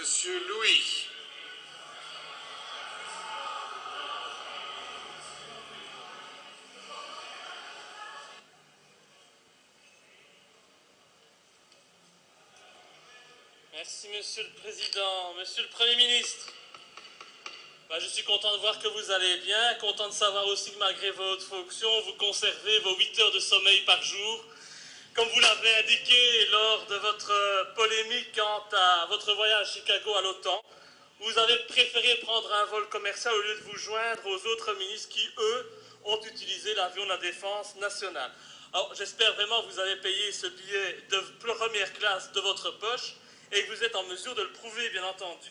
Monsieur Louis. Merci, Monsieur le Président. Monsieur le Premier ministre, je suis content de voir que vous allez bien, content de savoir aussi que malgré votre fonction, vous conservez vos 8 heures de sommeil par jour. Comme vous l'avez indiqué lors de votre polémique quant à votre voyage à Chicago à l'OTAN, vous avez préféré prendre un vol commercial au lieu de vous joindre aux autres ministres qui, eux, ont utilisé l'avion de la Défense nationale. Alors, j'espère vraiment que vous avez payé ce billet de première classe de votre poche et que vous êtes en mesure de le prouver, bien entendu.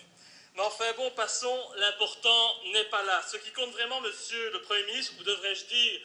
Mais enfin bon, passons, l'important n'est pas là. Ce qui compte vraiment, Monsieur le Premier ministre, ou devrais-je dire,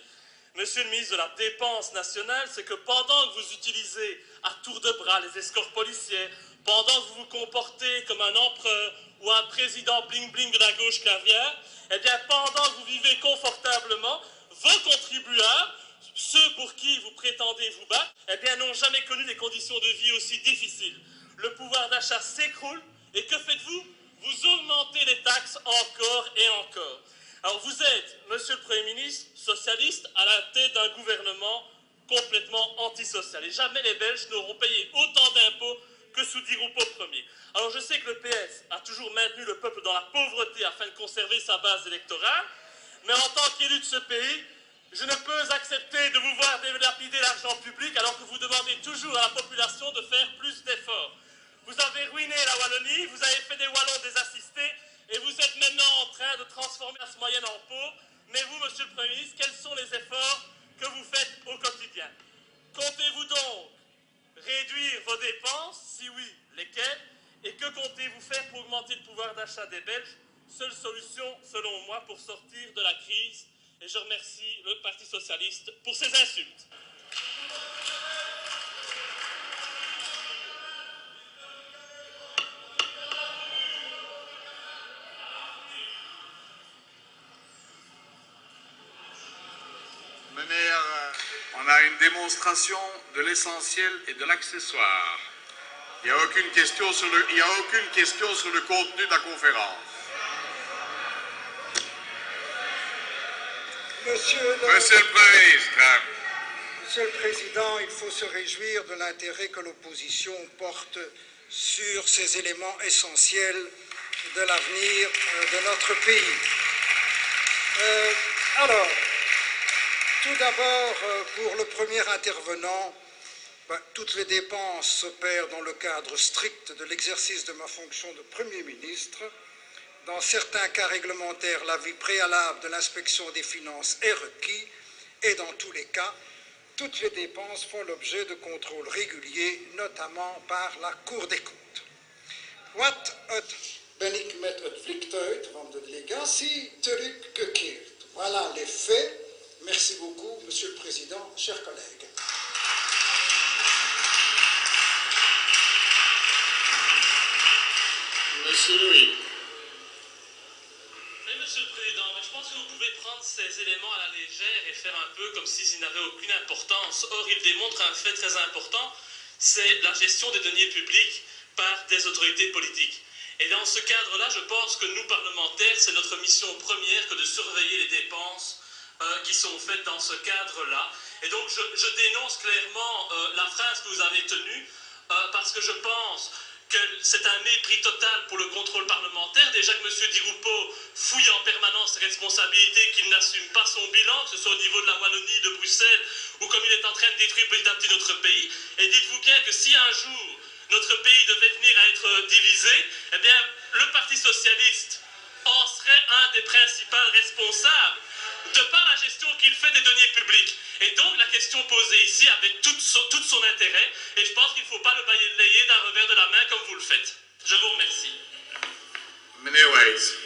Monsieur le ministre de la Défense nationale, c'est que pendant que vous utilisez à tour de bras les escortes policières, pendant que vous vous comportez comme un empereur ou un président bling-bling de la gauche caviar, eh bien pendant que vous vivez confortablement, vos contribuables, ceux pour qui vous prétendez vous battre, eh bien n'ont jamais connu des conditions de vie aussi difficiles. Le pouvoir d'achat s'écroule, et que faites-vous? Vous augmentez les taxes encore et encore. Alors vous êtes, Monsieur le Premier ministre, socialiste, à la tête d'un gouvernement complètement antisocial. Et jamais les Belges n'auront payé autant d'impôts que sous Di Rupo Ier. Alors je sais que le PS a toujours maintenu le peuple dans la pauvreté afin de conserver sa base électorale, mais en tant qu'élu de ce pays, je ne peux accepter de vous voir dilapider l'argent public alors que vous demandez toujours à la population de faire plus d'efforts. Vous avez ruiné la Wallonie, vous avez fait des Wallons des assistés, et vous êtes maintenant en train de transformer la moyenne en pauvre. Mais vous, Monsieur le Premier ministre, quels sont les efforts que vous faites au quotidien? Comptez-vous donc réduire vos dépenses? Si oui, lesquelles? Et que comptez-vous faire pour augmenter le pouvoir d'achat des Belges? Seule solution, selon moi, pour sortir de la crise. Et je remercie le Parti socialiste pour ses insultes. On a une démonstration de l'essentiel et de l'accessoire. Il n'y a aucune question sur le contenu de la conférence. Monsieur le Premier ministre. Monsieur le Président, il faut se réjouir de l'intérêt que l'opposition porte sur ces éléments essentiels de l'avenir de notre pays. Alors, tout d'abord, pour le premier intervenant, toutes les dépenses s'opèrent dans le cadre strict de l'exercice de ma fonction de Premier ministre. Dans certains cas réglementaires, l'avis préalable de l'inspection des finances est requis et dans tous les cas, toutes les dépenses font l'objet de contrôles réguliers, notamment par la Cour des comptes. Ben ik met het vliegtuig van de delegatie teruggekeerd. Voilà les faits. Merci beaucoup, Monsieur le Président, chers collègues. Monsieur Louis. Oui, Monsieur le Président, mais je pense que vous pouvez prendre ces éléments à la légère et faire un peu comme s'ils n'avaient aucune importance. Or, ils démontrent un fait très important, c'est la gestion des deniers publics par des autorités politiques. Et dans ce cadre-là, je pense que nous, parlementaires, c'est notre mission première que de surveiller les dépenses qui sont faites dans ce cadre-là. Et donc, je dénonce clairement la phrase que vous avez tenue, parce que je pense que c'est un mépris total pour le contrôle parlementaire. Déjà que M. Di Rupo fouille en permanence ses responsabilités, qu'il n'assume pas son bilan, que ce soit au niveau de la Wallonie, de Bruxelles, ou comme il est en train de détruire petit à petit notre pays. Et dites-vous bien que si un jour notre pays devait venir à être divisé, eh bien, le Parti socialiste en serait un des principaux responsables de par la gestion qu'il fait des deniers publics. Et donc la question posée ici avait tout son intérêt, et je pense qu'il ne faut pas le balayer d'un revers de la main comme vous le faites. Je vous remercie. Meneer Waits.